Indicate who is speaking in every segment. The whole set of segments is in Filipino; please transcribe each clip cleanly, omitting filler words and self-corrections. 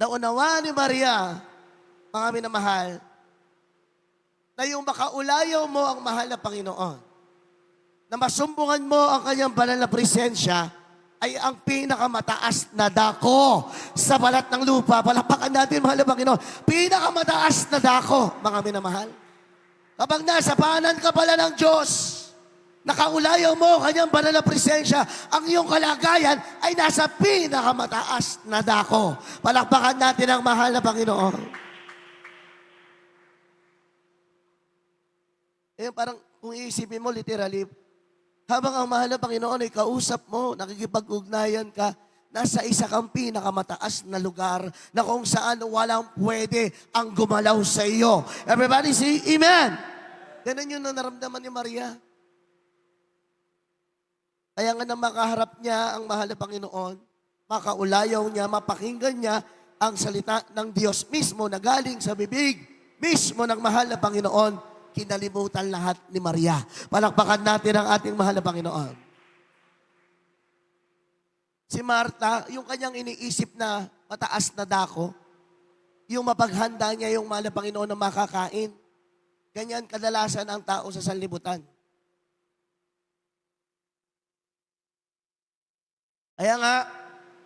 Speaker 1: Naunawa ni Maria, mga minamahal, na yung makaulayaw mo ang mahal na Panginoon, na masumbungan mo ang kanyang banal na presensya, ay ang pinakamataas na dako sa balat ng lupa. Palakpakan natin, mahal na Panginoon. Pinakamataas na dako, mga minamahal. Kapag nasa paanan ka pala ng Diyos, nakaulayaw mo kanyang banal na presensya, ang iyong kalagayan ay nasa pinakamataas na dako. Palakpakan natin ang mahal na Panginoon. Parang kung iisipin mo literally, habang ang mahal na Panginoon ay kausap mo, nakikipag-ugnayan ka, nasa isa kang pinakamataas na lugar na kung saan walang pwede ang gumalaw sa iyo. Everybody say, Amen! Ganun yun ang naramdaman ni Maria. Kaya nga na makaharap niya ang mahal na Panginoon, makaulayaw niya, mapakinggan niya ang salita ng Diyos mismo na galing sa bibig mismo ng mahal na Panginoon, kinalimutan lahat ni Maria. Palakpakan natin ang ating mahal na Panginoon. Si Marta, yung kanyang iniisip na mataas na dako, yung mapaghanda niya yung mahal na Panginoon na makakain, ganyan kadalasan ang tao sa sanlibutan. Kaya nga,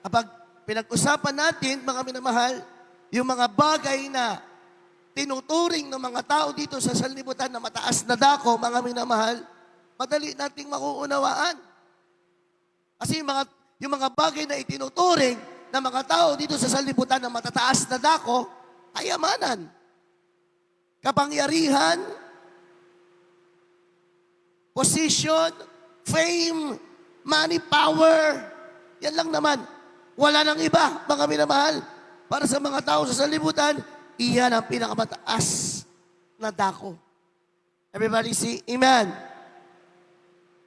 Speaker 1: kapag pinag-usapan natin, mga minamahal, yung mga bagay na tinuturing ng mga tao dito sa sanlibutan na mataas na dako, mga minamahal, madali nating makuunawaan. Kasi yung mga bagay na itinuturing ng mga tao dito sa sanlibutan na matataas na dako, kayamanan, kapangyarihan, position, fame, money, power. Yan lang naman. Wala nang iba, mga minamahal. Para sa mga tao sa sanlibutan, iyan ang pinakamataas na dako. Everybody say, Amen.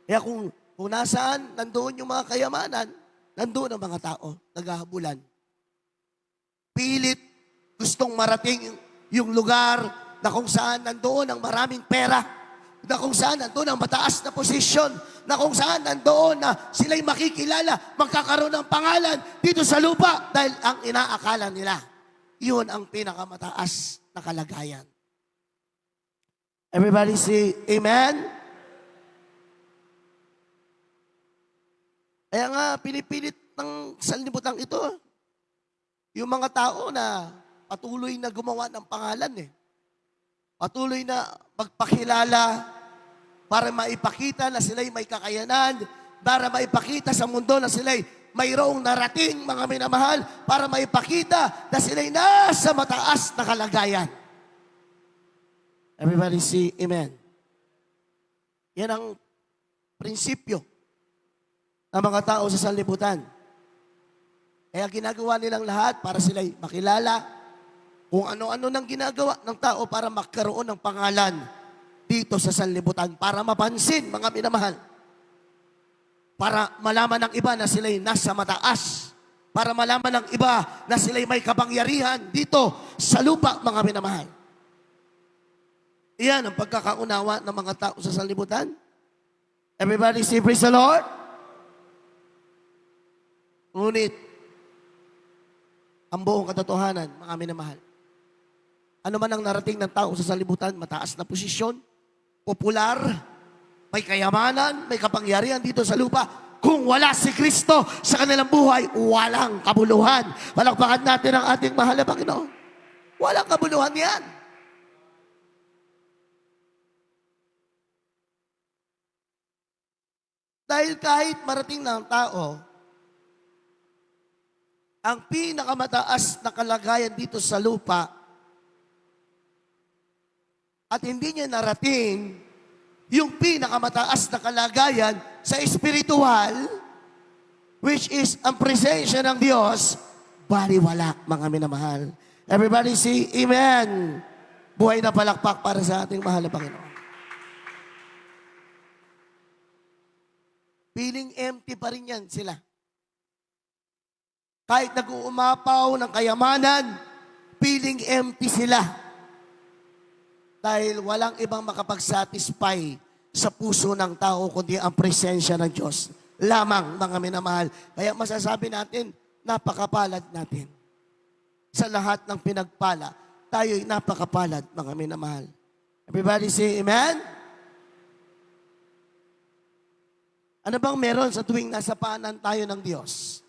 Speaker 1: Kaya kung nasaan, nandoon yung mga kayamanan, nandoon ang mga tao, naghahabulan. Pilit, gustong marating yung lugar na kung saan nandoon ang maraming pera, na kung saan nandoon ang mataas na posisyon, na kung saan nandoon na sila'y makikilala, magkakaroon ng pangalan dito sa lupa dahil ang inaakala nila, yun ang pinakamataas na kalagayan. Everybody say, Amen? Kaya nga, pinipilit ng sanlibutan ito, yung mga tao na patuloy na gumawa ng pangalan Patuloy na magpakilala para maipakita na sila'y may kakayanan, para maipakita sa mundo na sila'y mayroong narating, mga minamahal, para maipakita na sila'y nasa mataas na kalagayan. Everybody say, Amen. Yan ang prinsipyo ng mga tao sa sanlibutan. Kaya ginagawa nilang lahat para sila'y makilala kung ano-ano nang ginagawa ng tao para magkaroon ng pangalan dito sa sanlibutan, para mapansin, mga minamahal. Para malaman ng iba na sila'y nasa mataas. Para malaman ng iba na sila'y may kapangyarihan dito sa lupa, mga minamahal. Iyan ang pagkakaunawa ng mga tao sa sanlibutan. Everybody say, praise the Lord. Ngunit, ang buong katotohanan, mga minamahal, ano man ang narating ng tao sa sanlibutan, mataas na posisyon, popular, may kayamanan, may kapangyarihan dito sa lupa. Kung wala si Kristo sa kanilang buhay, walang kabuluhan. Palakpakan natin ang ating mahal na Panginoon. Walang kabuluhan yan. Dahil kahit marating ng tao, ang pinakamataas na kalagayan dito sa lupa, at hindi niya narating yung pinakamataas na kalagayan sa espiritual, which is ang presensya ng Diyos, baliwala, mga minamahal. Everybody say, Amen. Buhay na palakpak para sa ating mahal na Panginoon. Feeling empty pa rin yan sila. Kahit nag-uumapaw ng kayamanan, feeling empty sila. Dahil walang ibang makapag-satisfy sa puso ng tao kundi ang presensya ng Diyos. Lamang, mga minamahal. Kaya masasabi natin, napakapalad natin. sa lahat ng pinagpala, tayo'y napakapalad, mga minamahal. Everybody say amen? Ano bang meron sa tuwing nasa paanan tayo ng Diyos?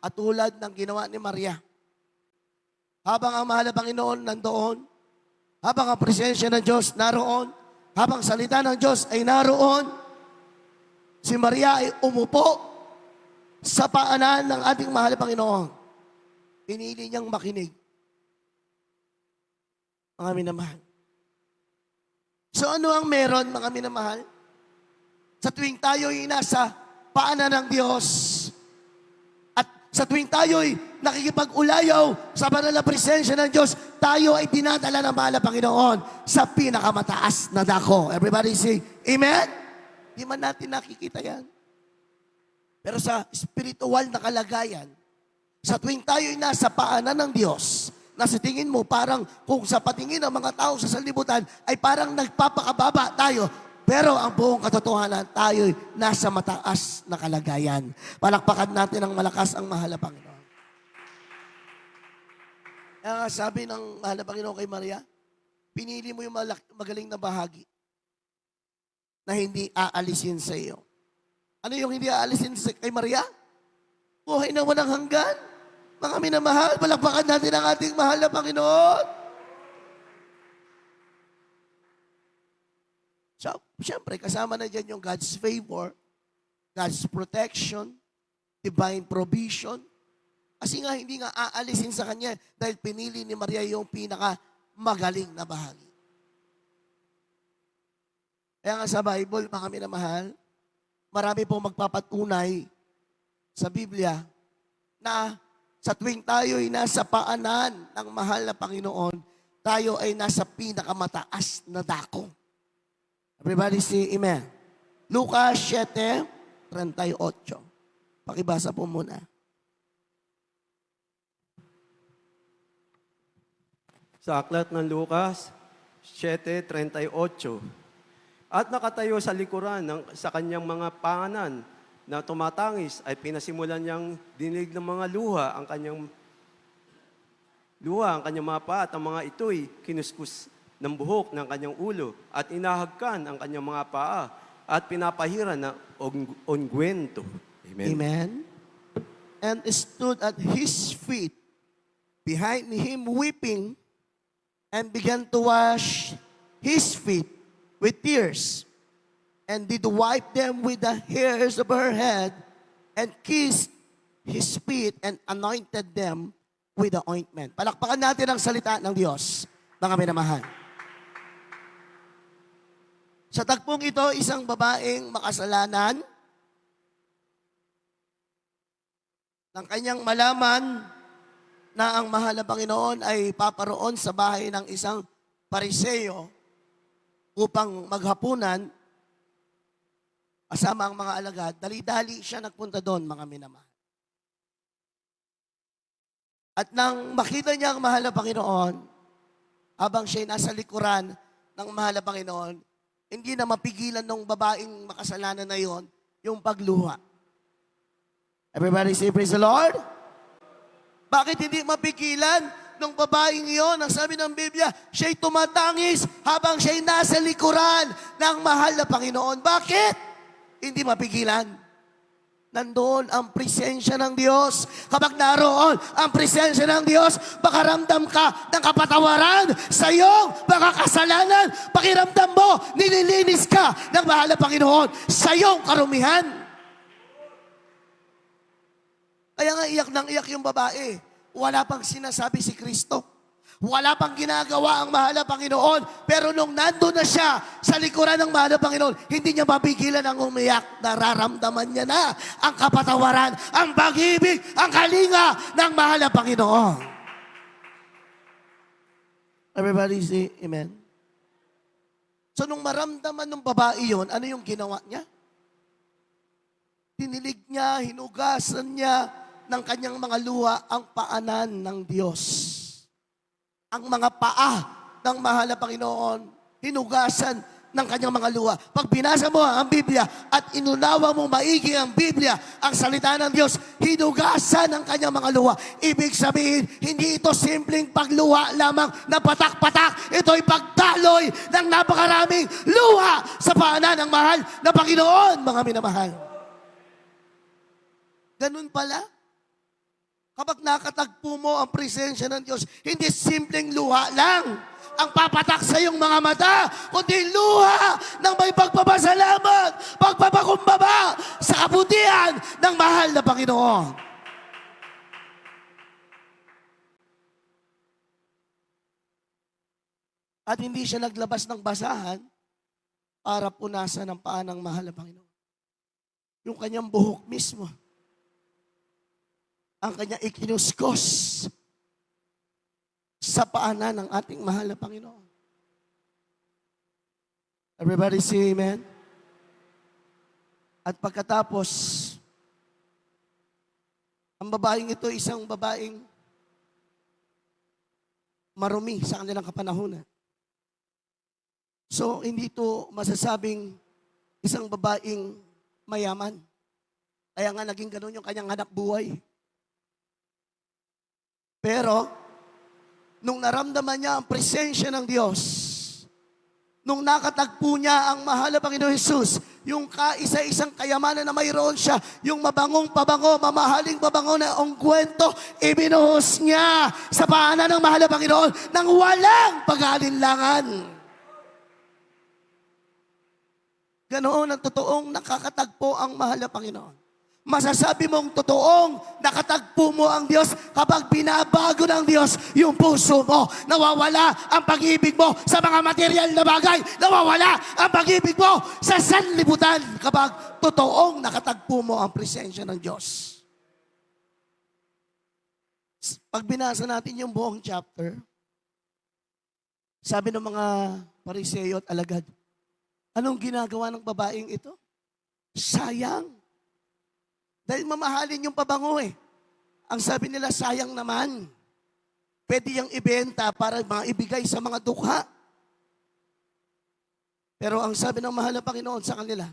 Speaker 1: At tulad ng ginawa ni Maria. Habang ang mahal na Panginoon nandoon, habang ang presensya ng Diyos naroon, habang salita ng Diyos ay naroon, si Maria ay umupo sa paanan ng ating mahal na Panginoon. Pinili niyang makinig. Mga minamahal. So ano ang meron, mga minamahal? Sa tuwing tayo'y nasa paanan ng Diyos, at sa tuwing tayo'y nakikipag-ulayaw sa banal na presensya ng Diyos, tayo ay dinadala ng mahal na Panginoon sa pinakamataas na dako. Everybody say, amen? Di man natin nakikita yan. Pero sa spiritual na kalagayan, sa tuwing tayo'y nasa paanan ng Diyos, na sa tingin mo parang kung sa patingin ng mga tao sa sanlibutan ay parang nagpapakababa tayo, pero ang buong katotohanan, tayo'y nasa mataas na kalagayan. Palakpakan natin ng malakas ang mahal na Panginoon. Kaya nga sabi ng mahal na Panginoon kay Maria, pinili mo yung magaling na bahagi na hindi aalisin sa iyo. Ano yung hindi aalisin kay Maria? Buhay na walang hanggan. Mga minamahal, palakpakan natin ang ating mahal na Panginoon. So, siyempre, kasama na dyan yung God's favor, God's protection, divine provision. Kasi nga, hindi nga aalisin sa Kanya dahil pinili ni Maria yung pinaka-magaling na bahagi. Kaya nga sa Bible, mga minamahal, marami pong magpapatunay sa Biblia na sa tuwing tayo'y nasa paanan ng mahal na Panginoon, tayo ay nasa pinakamataas na dako. Everybody say amen. Lucas 7:38. Pakibasa po muna.
Speaker 2: Sa aklat ng Lucas 7:38. At nakatayo sa likuran sa kanyang mga paanan na tumatangis ay pinasimulan niyang dinig ng mga luha ang kanyang mga paa at ang mga ito'y kinuskus ng buhok ng kanyang ulo at inahagkan ang kanyang mga paa at pinapahiran ng ungwento. Amen.
Speaker 1: Amen. And stood at his feet behind him weeping and began to wash his feet with tears and did wipe them with the hairs of her head and kissed his feet and anointed them with the ointment. Palakpakan natin ang salita ng Diyos, mga minamahal. Sa tagpong ito, isang babaeng makasalanan nang kanyang malaman na ang mahal na Panginoon ay paparoon sa bahay ng isang Pariseo upang maghapunan kasama ang mga alagad, dali-dali siya nagpunta doon, mga minamahal. At nang makita niya ang mahal na Panginoon, habang siya'y nasa likuran ng mahal na Panginoon, hindi na mapigilan ng babaeng makasalanan na yon yung pagluha. Everybody say, praise the Lord. Bakit hindi mapigilan ng babaeng iyon? Ang sabi ng Biblia, siya'y tumatangis habang siya'y nasa likuran ng mahal na Panginoon. Bakit? Hindi mapigilan. Nandoon ang presensya ng Diyos. Kapag naroon ang presensya ng Diyos, makaramdam ka ng kapatawaran sa iyong mga kasalanan. Pakiramdam mo, nililinis ka ng mahal na Panginoon sa iyong karumihan. Kaya nga iyak nang iyak yung babae. Wala pang sinasabi si Kristo. Wala pang ginagawa ang mahal na Panginoon. Pero nung nandun na siya sa likuran ng mahal na Panginoon, hindi niya mapigilan ang umiyak. Nararamdaman niya na ang kapatawaran, ang pag-ibig, ang kalinga ng mahal na Panginoon. Everybody say amen. So nung maramdaman ng babae yun, ano yung ginawa niya? Tinilig niya, hinugasan niya ng kanyang mga luha ang paanan ng Diyos. Ang mga paa ng mahal na Panginoon, hinugasan ng kanyang mga luha. Pag binasa mo ang Biblia at inunawa mo maigi ang Biblia, ang salita ng Diyos, hinugasan ng kanyang mga luha. Ibig sabihin, hindi ito simpleng pagluha lamang na patak-patak. Ito'y pagdaloy ng napakaraming luha sa paanan ng mahal na Panginoon, mga minamahal. Ganun pala. Kapag nakatagpo mo ang presensya ng Diyos, hindi simpleng luha lang ang papatak sa iyong mga mata, kundi luha ng may pagpapasalamat, pagpapakumbaba sa kabutihan ng mahal na Panginoon. At hindi siya naglabas ng basahan para punasan ang paa ng mahal na Panginoon. Yung kanyang buhok mismo, ang kanyang ikinuskos sa paanan ng ating mahal na Panginoon. Everybody say amen. At pagkatapos, ang babaeng ito, isang babaeng marumi sa kanilang kapanahunan. So, hindi ito masasabing isang babaeng mayaman. Kaya nga naging ganun yung kanyang hanap buhay. Pero, nung naramdaman niya ang presensya ng Diyos, nung nakatagpo niya ang mahal na Panginoon Jesus, yung kaisa-isang kayamanan na mayroon siya, yung mabangong pabango, mamahaling pabango na ungkwento, ibinuhos niya sa paanan ng mahal na Panginoon nang walang pag-aalinlangan. Ganoon ang totoong nakakatagpo ang mahal na Panginoon. Masasabi mong totoong nakatagpo mo ang Diyos kapag binabago ng Diyos yung puso mo. Nawawala ang pag-ibig mo sa mga material na bagay. Nawawala ang pag-ibig mo sa sanlibutan kapag totoong nakatagpo mo ang presensya ng Diyos. Pag binasa natin yung buong chapter, sabi ng mga Pariseo at alagad, anong ginagawa ng babaeng ito? Sayang. Dahil mamahalin yung pabango eh. Ang sabi nila, sayang naman. Pwede yung ibenta para maibigay sa mga dukha. Pero ang sabi ng mahal na Panginoon sa kanila,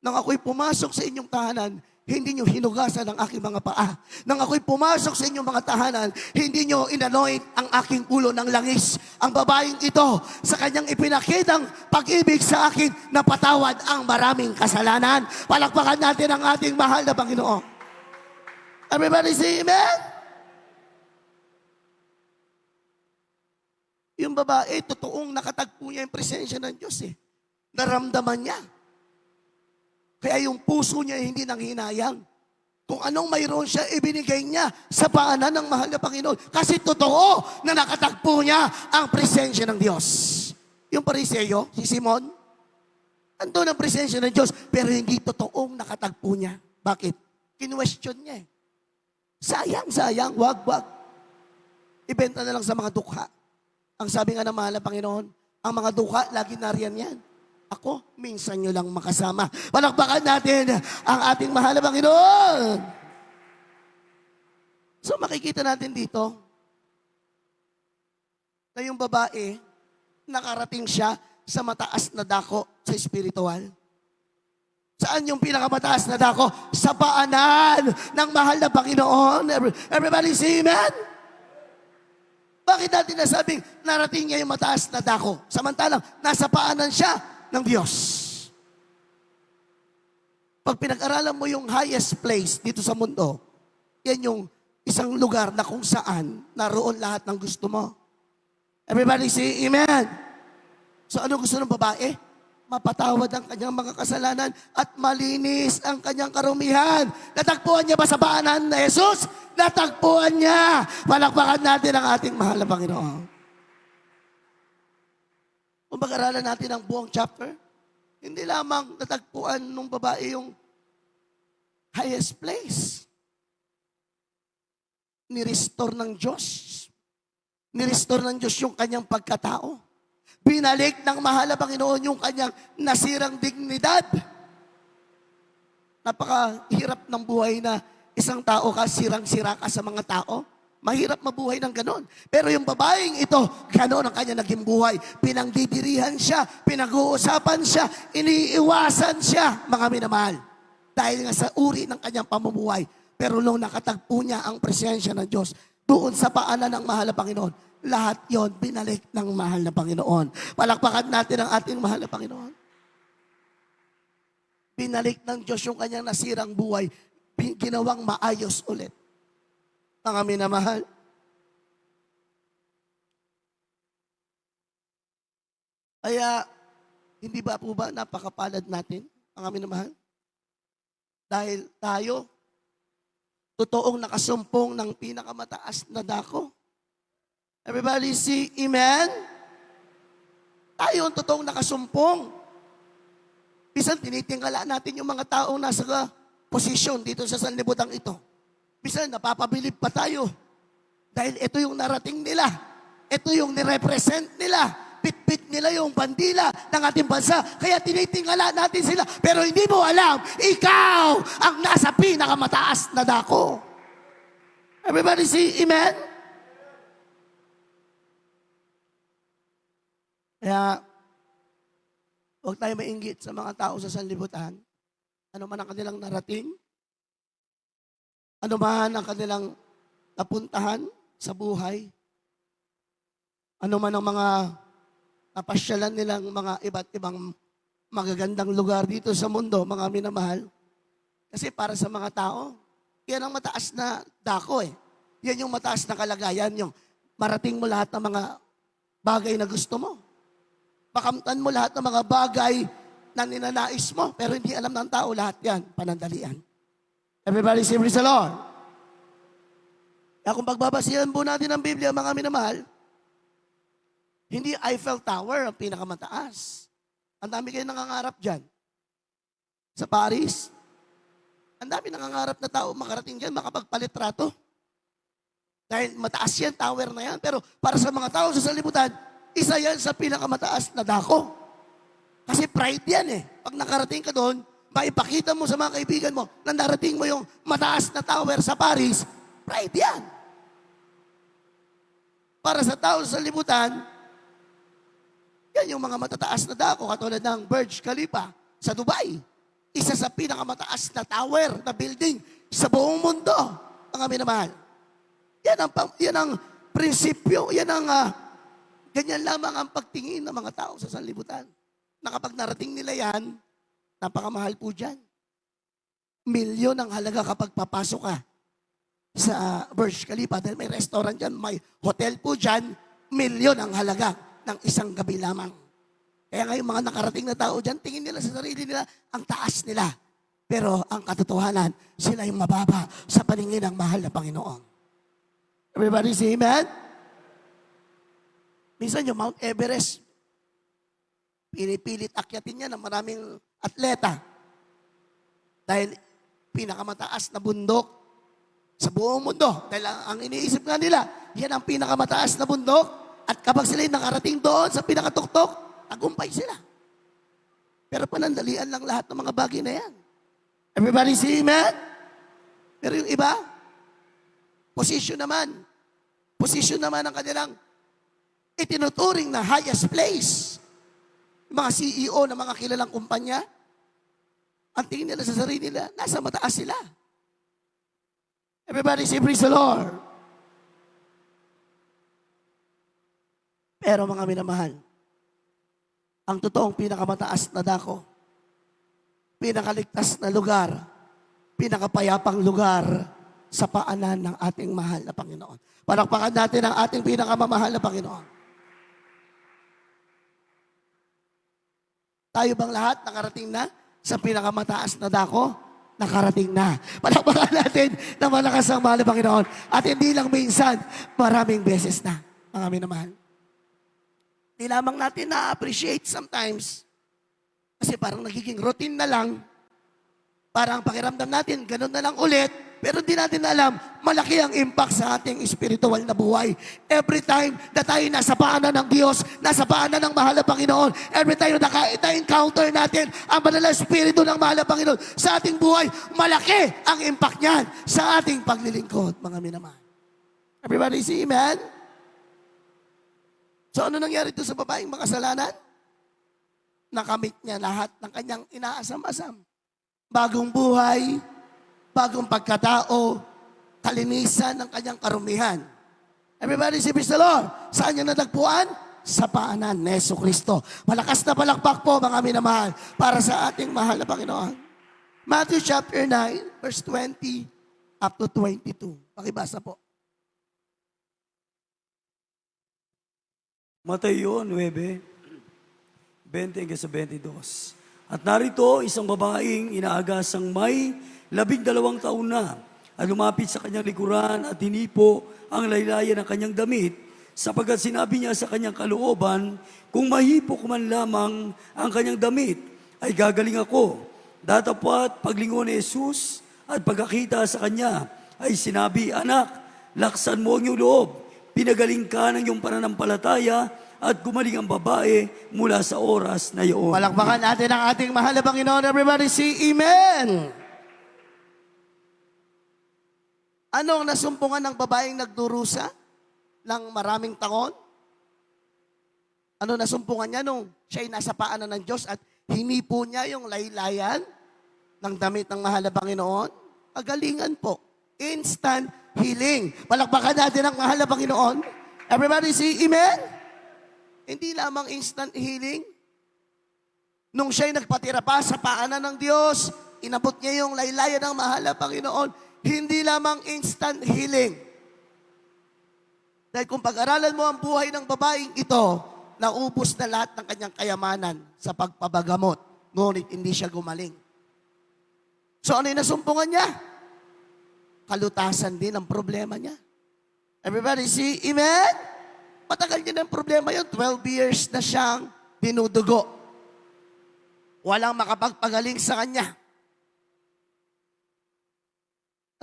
Speaker 1: nang ako'y pumasok sa inyong tahanan, hindi nyo hinugasan ang aking mga paa. Nang ako'y pumasok sa inyong mga tahanan, hindi nyo inanoint ang aking ulo ng langis. Ang babaeng ito, sa kanyang ipinakitang pag-ibig sa akin, napatawad ang maraming kasalanan. Palakpakan natin ang ating mahal na Panginoon. Everybody say amen? Yung babae, totoong nakatagpo niya yung presensya ng Diyos eh. Naramdaman niya. Kaya yung puso niya hindi nanghinayang. Kung anong mayroon siya, ibinigay niya sa paanan ng mahal na Panginoon. Kasi totoo na nakatagpo niya ang presensya ng Diyos. Yung Pariseo, si Simon, andun ang presensya ng Diyos, pero hindi totoong nakatagpo niya. Bakit? Kinwestiyon niya eh. Sayang, wag. Ibenta na lang sa mga dukha. Ang sabi nga ng mahal na Panginoon, ang mga dukha, lagi nariyan yan. Ako, minsan nyo lang makasama. Palakpakan natin ang ating mahal na Panginoon. So makikita natin dito na yung babae, nakarating siya sa mataas na dako sa espiritual. Saan yung pinakamataas na dako? Sa paanan ng mahal na Panginoon. Everybody say amen? Bakit natin nasabing narating niya yung mataas na dako? Samantalang nasa paanan siya ng Diyos. Pag pinag-aralan mo yung highest place dito sa mundo, yan yung isang lugar na kung saan naroon lahat ng gusto mo. Everybody say amen. So ano gusto ng babae? Mapatawad ang kanyang mga kasalanan at malinis ang kanyang karumihan. Natagpuan niya ba sa paanan na Jesus? Natagpuan niya. Palakpakan natin ang ating mahal na Panginoon. Kung mag-aralan natin ang buong chapter, hindi lamang natagpuan ng babae yung highest place. Ni-restore ng Diyos. Ni-restore ng Diyos yung kanyang pagkatao. Binalik ng mahal na Panginoon yung kanyang nasirang dignidad. Napakahirap ng buhay na isang tao ka, sirang-sira ka sa mga tao. Mahirap mabuhay ng ganon. Pero yung babaeng ito, ganon ang kanya naging buhay. Pinangdidirihan siya, pinag-uusapan siya, iniiwasan siya, mga minamahal. Dahil nga sa uri ng kanyang pamumuhay. Pero nung nakatagpo niya ang presensya ng Diyos, doon sa paanan ng mahal na Panginoon, lahat yon binalik ng mahal na Panginoon. Palakpakan natin ang ating mahal na Panginoon. Binalik ng Diyos yung kanyang nasirang buhay, ginawang maayos ulit. Mga minamahal. Kaya, hindi ba po ba napakapalad natin, mga minamahal? Dahil tayo, totoong nakasumpong ng pinakamataas na dako. Everybody say, Amen? Tayo ang totoong nakasumpong. Bisan tinitingala natin yung mga taong nasa posisyon dito sa sanlibutan ito. Bisan napapabilib pa tayo. Dahil ito yung narating nila. Ito yung nirepresent nila. Pitpit nila yung bandila ng ating bansa. Kaya tinitingala natin sila. Pero hindi mo alam, ikaw ang nasa pinakamataas na dako. Everybody say Amen? Kaya, huwag tayo mainggit sa mga tao sa sanlibutan. Ano man ang kanilang narating, ano man ang kanilang napuntahan sa buhay, ano man ang mga napasyalan nilang mga iba't ibang magagandang lugar dito sa mundo, mga minamahal. Kasi para sa mga tao, yan ang mataas na dako eh. Yan yung mataas na kalagayan, yung marating mo lahat ng mga bagay na gusto mo. Makamtan mo lahat ng mga bagay na ninanais mo, pero hindi alam ng tao lahat yan, panandalian. Everybody say, praise the Lord. Kaya kung pagbabasihan po natin ang Biblia, mga minamahal, hindi Eiffel Tower ang pinakamataas. Ang dami kayo nangangarap dyan. Sa Paris, ang dami nangangarap na tao makarating dyan, makapagpalitrato. Dahil mataas yan, tower na yan. Pero para sa mga tao sa salibutan, isa yan sa pinakamataas na dako. Kasi pride yan eh. Pag nakarating ka doon, maipakita mo sa mga kaibigan mo na narating mo yung mataas na tower sa Paris, pride yan. Para sa tao sa libutan, yan yung mga matataas na dako katulad ng Burj Khalifa sa Dubai. Isa sa pinakamataas na tower na building sa buong mundo, mga minamahal. Yan ang prinsipyo, yan ang ganyan lamang ang pagtingin ng mga tao sa sanlibutan. Na kapag narating nila yan, napakamahal po dyan. Milyon ang halaga kapag papasok ka sa Burj Khalifa. Dahil may restaurant dyan, may hotel po dyan, milyon ang halaga ng isang gabi lamang. Kaya ngayon mga nakarating na tao dyan, tingin nila sa sarili nila, ang taas nila. Pero ang katotohanan, sila yung mababa sa paningin ng mahal na Panginoon. Everybody say amen? Minsan yung Mount Everest, pinipilit akyatin niya ng maraming atleta. Dahil pinakamataas na bundok sa buong mundo. Dahil ang iniisip nga nila, yan ang pinakamataas na bundok. At kapag sila nakarating doon sa pinakatuktok, tagumpay sila. Pero panandalian lang lahat ng mga bagay na yan. Everybody say amen? Pero yung iba, position naman ang kanilang itinuturing na highest place. Yung mga CEO ng mga kilalang kumpanya, ang tingin nila sa sarili nila, nasa mataas sila. Everybody say, praise the Lord. Pero mga minamahal, ang totoong pinakamataas na dako, pinakaligtas na lugar, pinakapayapang lugar sa paanan ng ating mahal na Panginoon. Palakpakan natin ang ating pinakamamahal na Panginoon. Tayo bang lahat nakarating na sa pinakamataas na dako? Nakarating na. Palakpakan natin na malakas ang mahal na Panginoon. At hindi lang minsan, maraming beses na, mga minamahal. Di lamang natin na-appreciate sometimes. Kasi parang nagiging routine na lang. Parang pakiramdam natin, ganun na lang ulit. Pero di natin alam, malaki ang impact sa ating spiritual na buhay. Every time na tayo nasa paanan ng Diyos, nasa paanan ng mahal na Panginoon, every time na encounter natin ang banal na Espiritu ng mahal na Panginoon sa ating buhay, malaki ang impact niyan sa ating paglilingkod, mga minamahal. Everybody say amen? So ano nangyari doon sa babaeng makasalanan? Nakamit niya lahat ng kanyang inaasam-asam. Bagong buhay, bagong pagkatao, kalinisan ng kanyang karumihan. Everybody say praise the Lord. Saan niya natagpuan? Sa paanan ni Jesucristo. Malakas na palakpak po mga minamahal para sa ating mahal na Panginoon. Matthew chapter 9, verse 20 up to 22. Pakibasa po.
Speaker 3: Mateo 9, 20 hanggang sa 22. At narito, isang babaeng inaagasang may 12 taon na at lumapit sa kanyang likuran at hinipo ang laylayan ng kanyang damit sapagkat sinabi niya sa kanyang kalooban, kung mahipo ko man lamang ang kanyang damit, ay gagaling ako. Datapat paglingon ni Jesus at pagkakita sa kanya, ay sinabi, anak, laksan mo ang iyong loob. Pinagaling ka ng iyong pananampalataya at gumaling ang babae mula sa oras na iyon.
Speaker 1: Palakpakan natin ang ating mahal na Panginoon. Everybody say amen. Ano ang nasumpungan ng babaeng nagdurusa ng maraming taon? Ano nasumpungan niya nung siya'y nasa paanan ng Diyos at hinipo niya yung laylayan ng damit ng mahal na Panginoon? Kagalingan po. Instant healing. Palakpakan natin ang mahal na Panginoon. Everybody say amen. Hindi lamang instant healing. Nung siya'y nagpatira pa sa paanan ng Diyos, inabot niya yung laylayan ng mahal na Panginoon. Hindi lamang instant healing. Dahil kung pag-aralan mo ang buhay ng babaeng ito, naubos na lahat ng kanyang kayamanan sa pagpabagamot. Ngunit hindi siya gumaling. So ano yung nasumpungan niya? Kalutasan din ang problema niya. Everybody say amen? Matagal niya ng problema yun. 12 years na siyang dinudugo. Walang makapagpagaling sa kanya.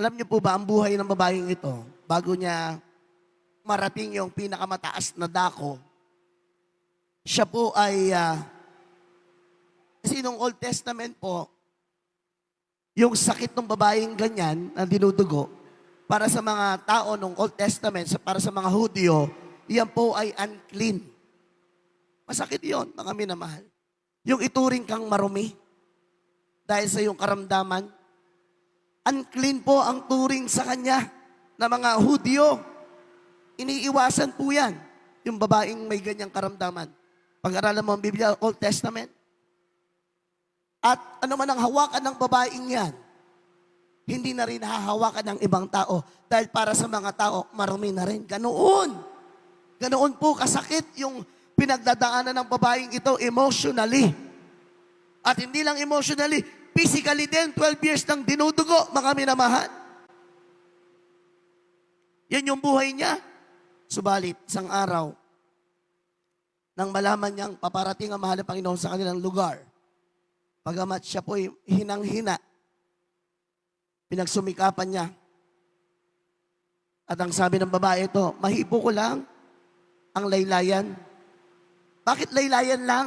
Speaker 1: Alam niyo po ba ang buhay ng babaeng ito, bago niya marating yung pinakamataas na dako, siya po ay, kasi nung Old Testament po, yung sakit ng babaeng ganyan, na dinudugo, para sa mga tao nung Old Testament, para sa mga Hudyo, yan po ay unclean. Masakit yon, mga minamahal. Yung ituring kang marumi, dahil sa iyong karamdaman, unclean po ang turing sa kanya na mga Hudyo. Iniiwasan po yan, yung babaeng may ganyang karamdaman. Pag-aralan mo ang Biblia, Old Testament. At ano man ang hawakan ng babaeng yan, hindi na rin hahawakan ng ibang tao dahil para sa mga tao, marumi na rin. Ganoon. Ganoon po kasakit yung pinagdadaanan ng babaeng ito emotionally. At hindi lang emotionally, physically din, 12 years nang dinudugo, mga minamahal. Yan yung buhay niya. Subalit, isang araw, nang malaman niyang paparating ang mahal na Panginoon sa kanilang lugar, pagamat siya po'y hinang-hina, pinagsumikapan niya. At ang sabi ng babae ito, mahipo ko lang ang laylayan. Bakit laylayan lang?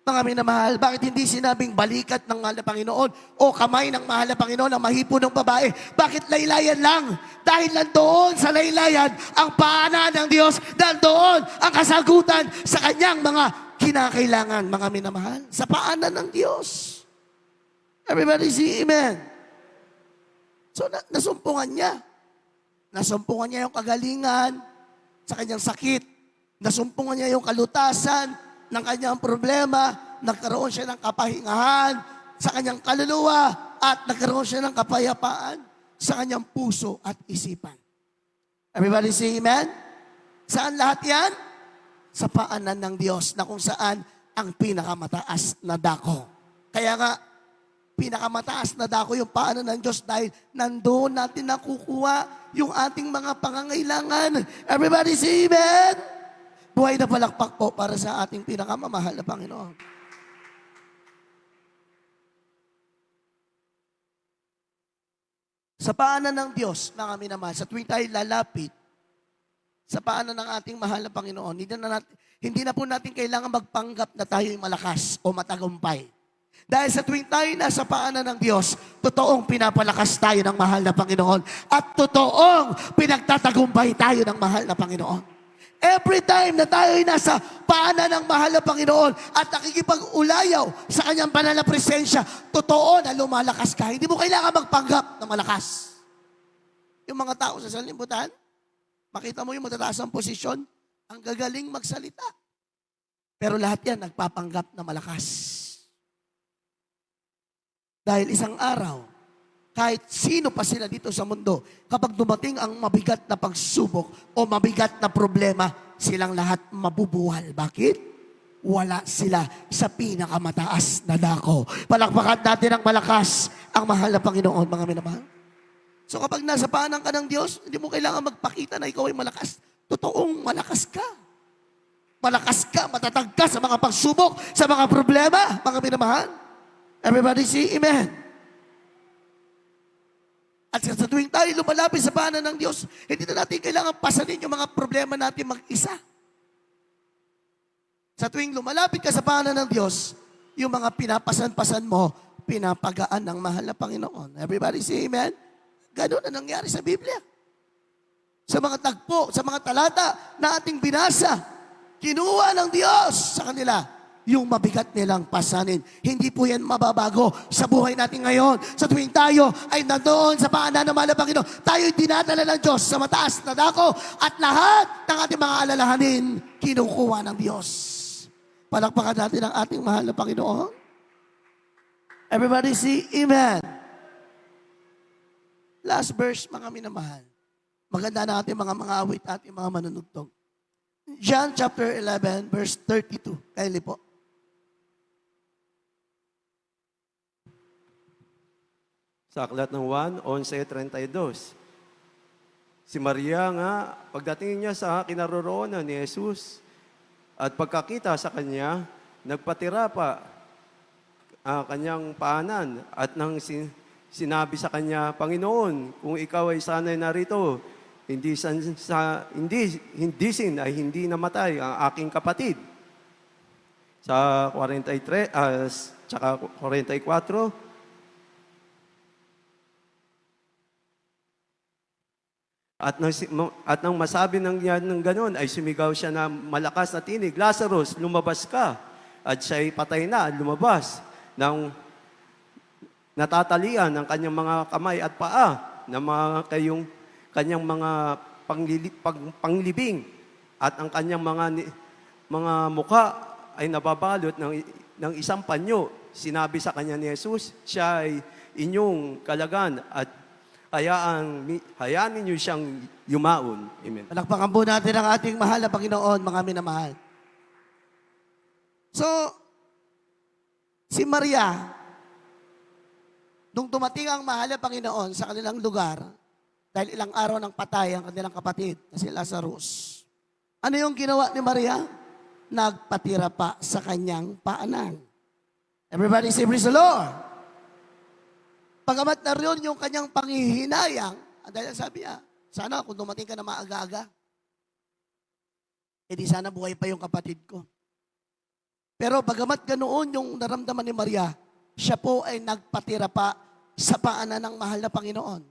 Speaker 1: Mga minamahal, bakit hindi sinabing balikat ng mahal na Panginoon o kamay ng mahal na Panginoon ang mahipo ng babae? Bakit laylayan lang? Dahil nandoon sa laylayan ang paanan ng Diyos, nandoon ang kasagutan sa kanyang mga kinakailangan, mga minamahal, sa paanan ng Diyos. Everybody say amen. So, nasumpungan niya. Nasumpungan niya yung kagalingan sa kanyang sakit. Nasumpungan niya yung kalutasan ng kanyang problema. Nagkaroon siya ng kapahingahan sa kanyang kaluluwa at nagkaroon siya ng kapayapaan sa kanyang puso at isipan. Everybody say amen? Saan lahat yan? Sa paanan ng Diyos na kung saan ang pinakamataas na dako. Kaya nga, pinakamataas na dako yung paanan ng Diyos dahil nandoon natin nakukuha yung ating mga pangangailangan. Everybody say amen? Buhay na palakpak po para sa ating pinakamamahal na Panginoon. Sa paanan ng Diyos, mga minamahal, sa tuwing tayo lalapit, sa paanan ng ating mahal na Panginoon, hindi na po natin kailangan magpanggap na tayo'y malakas o matagumpay. Dahil sa tuwing tayo nasa paanan ng Diyos, totoong pinapalakas tayo ng mahal na Panginoon at totoong pinagtatagumpay tayo ng mahal na Panginoon. Every time na tayo ay nasa paanan ng mahal na Panginoon at nakikipag-ulayaw sa kanyang banal na presensya, totoo na lumalakas ka. Hindi mo kailangan magpanggap na malakas. Yung mga tao sa sanlibutan, makita mo yung matataas ang posisyon, ang gagaling magsalita. Pero lahat yan nagpapanggap na malakas. Dahil isang araw, kahit sino pa sila dito sa mundo, kapag dumating ang mabigat na pagsubok o mabigat na problema, silang lahat mabubuwal. Bakit? Wala sila sa pinakamataas na dako. Palakpakan natin ng malakas ang mahal na Panginoon, mga minamahal. So kapag nasa paanan ka ng Diyos, hindi mo kailangan magpakita na ikaw ay malakas. Totoong malakas ka. Malakas ka, matatag ka sa mga pagsubok, sa mga problema, mga minamahal. Everybody say amen. At sa tuwing tayo lumalapit sa paanan ng Diyos, hindi na natin kailangan pasanin yung mga problema natin mag-isa. Sa tuwing lumalapit ka sa paanan ng Diyos, yung mga pinapasan-pasan mo, pinapagaan ng mahal na Panginoon. Everybody say amen. Ganun na nangyari sa Biblia. Sa mga tagpo, sa mga talata na ating binasa, kinuha ng Diyos sa kanila yung mabigat nilang pasanin. Hindi po yan mababago sa buhay natin ngayon. Sa tuwing tayo ay nandoon sa paanan ng mahal na Panginoon, tayo'y dinadala ng Diyos sa mataas na dako at lahat ng ating mga alalahanin, kinukuha ng Diyos. Palakpakan natin ang ating mahal na Panginoon. Everybody say amen. Last verse, mga minamahal. Maganda na ating mga awit at ating mga manunugtog. John chapter 11, verse 32. Kindly po.
Speaker 2: Sa aklat ng 1:11-32. Si Maria nga, pagdating niya sa kinaroroonan ni Jesus at pagkakita sa kanya, nagpatira pa kanyang paanan at nang sinabi sa kanya, Panginoon, kung ikaw ay sana'y narito, hindi sin ay hindi namatay ang aking kapatid. Sa 43, tsaka 44, At nang masabi ng gano'n, ay sumigaw siya na malakas na tinig, Lazarus, lumabas ka. At siya'y patay na, lumabas. Nang natatalian ng kanyang mga kamay at paa, ng kanyang mga panglibing, at ang kanyang mga mukha ay nababalot ng isang panyo. Sinabi sa kanya ni Jesus, siya ay inyong kalagan at hayaan ninyo siyang yumaon. Amen.
Speaker 1: Palakpakan po natin ang ating mahal na Panginoon, mga minamahal. So, si Maria, nung dumating ang mahal na Panginoon sa kanilang lugar, dahil ilang araw nang patay ang kanilang kapatid na si Lazarus, ano yung ginawa ni Maria? Nagpatira pa sa kanyang paanan. Everybody say, praise the Lord. Pagamat na rin yung kanyang panghihinayang, dahil sabi niya, sana kung dumating ka na maaga-aga, edi sana buhay pa yung kapatid ko. Pero bagamat ganoon yung naramdaman ni Maria, siya po ay nagpatira pa sa paanan ng mahal na Panginoon.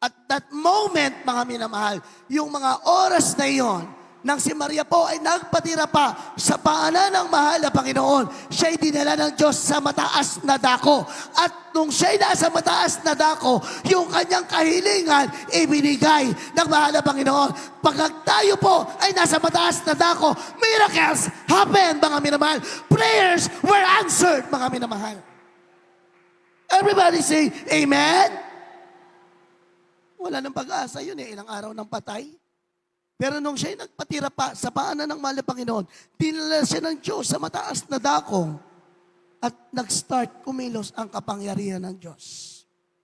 Speaker 1: At that moment, mga minamahal, yung mga oras na iyon, nang si Maria po ay nagpatira pa sa paanan ng mahal na Panginoon, siya'y dinala ng Diyos sa mataas na dako. At nung siya'y nasa mataas na dako, yung kanyang kahilingan ibinigay ng mahal na Panginoon. Pag tayo po ay nasa mataas na dako, miracles happen, mga minamahal. Prayers were answered, mga minamahal. Everybody say, Amen? Wala nang pag-asa yun ilang araw ng patay. Pero nung siya'y nagpatira pa sa paanan ng mahal na Panginoon, dinala siya ng Diyos sa mataas na dako at nag-start kumilos ang kapangyarihan ng Diyos.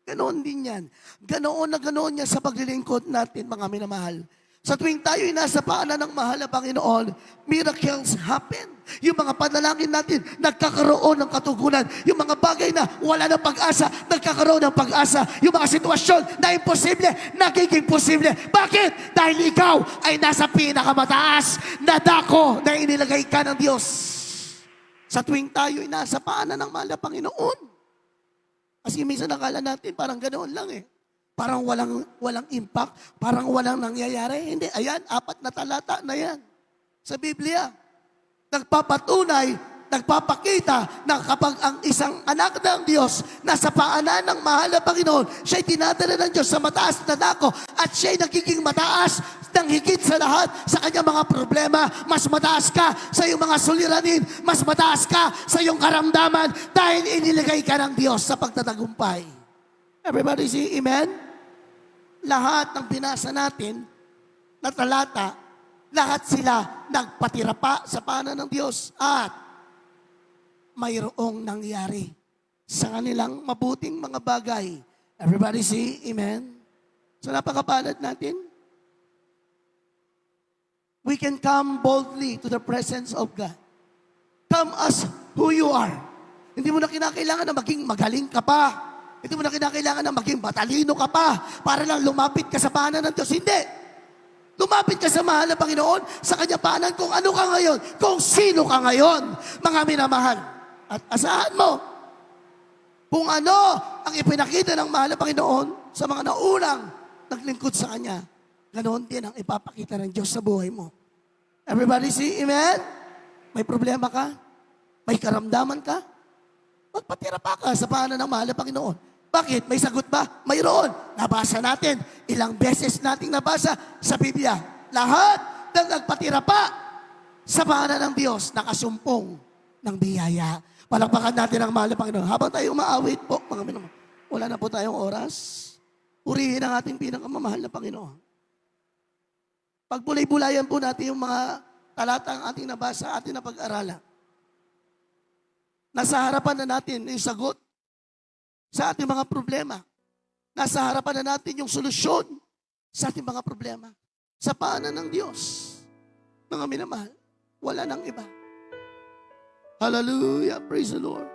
Speaker 1: Ganoon din yan. Ganoon na ganoon yan sa paglilingkod natin, mga minamahal. Sa tuwing tayo'y nasa paanan ng mahal na Panginoon, miracles happen. Yung mga panalangin natin, nagkakaroon ng katugunan. Yung mga bagay na wala ng pag-asa, nagkakaroon ng pag-asa. Yung mga sitwasyon na imposible, nagiging posible. Bakit? Dahil ikaw ay nasa pinakamataas na dako na inilagay ka ng Diyos. Sa tuwing tayo nasa paanan ng mahal na Panginoon. Kasi minsan nakala natin parang ganoon lang eh. Parang walang impact, parang walang nangyayari. Hindi, ayan, 4 na talata na yan sa Biblia. Nagpapatunay, nagpapakita na kapag ang isang anak ng Diyos nasa paanan ng mahal na Panginoon, siya'y tinadala ng Diyos sa mataas na dako at siya'y nagiging mataas ng higit sa lahat sa kanyang mga problema. Mas mataas ka sa iyong mga suliranin, mas mataas ka sa iyong karamdaman dahil iniligay ka ng Diyos sa pagtatagumpay. Everybody say amen? Lahat ng binasa natin na talata, lahat sila nagpatira pa sa paanan ng Diyos at mayroong nangyari sa kanilang mabuting mga bagay. Everybody say amen? So napakapalad natin. We can come boldly to the presence of God. Come as who you are. Hindi mo na kinakailangan na maging magaling ka pa. Hindi mo na kinakailangan na maging matalino ka pa para lang lumapit ka sa paanan ng Diyos. Hindi. Lumapit ka sa mahal na Panginoon, sa kanya paanan kung ano ka ngayon, kung sino ka ngayon, mga minamahal. At asahan mo, kung ano ang ipinakita ng mahal na Panginoon sa mga naunang naglingkod sa Kanya, ganoon din ang ipapakita ng Diyos sa buhay mo. Everybody say amen? May problema ka? May karamdaman ka? Magpatira pa ka sa paanan ng mahal na Panginoon. Bakit? May sagot ba? Mayroon. Nabasa natin. Ilang beses nating nabasa sa Biblia. Lahat ng nagpatira pa sa paanan ng Diyos, nakasumpong ng biyaya. Palakpakan natin ang mahal na Panginoon. Habang tayo umaawit po, mga minamahal, wala na po tayong oras. Purihin ang ating pinakamamahal na Panginoon. Pagbulay-bulayan po natin yung mga talatang ating nabasa, ating napag-aralan. Nasa harapan na natin yung sagot sa ating mga problema. Nasa harapan na natin yung solusyon sa ating mga problema. Sa paanan ng Diyos, mga minamahal, wala nang iba. Hallelujah. Praise the Lord.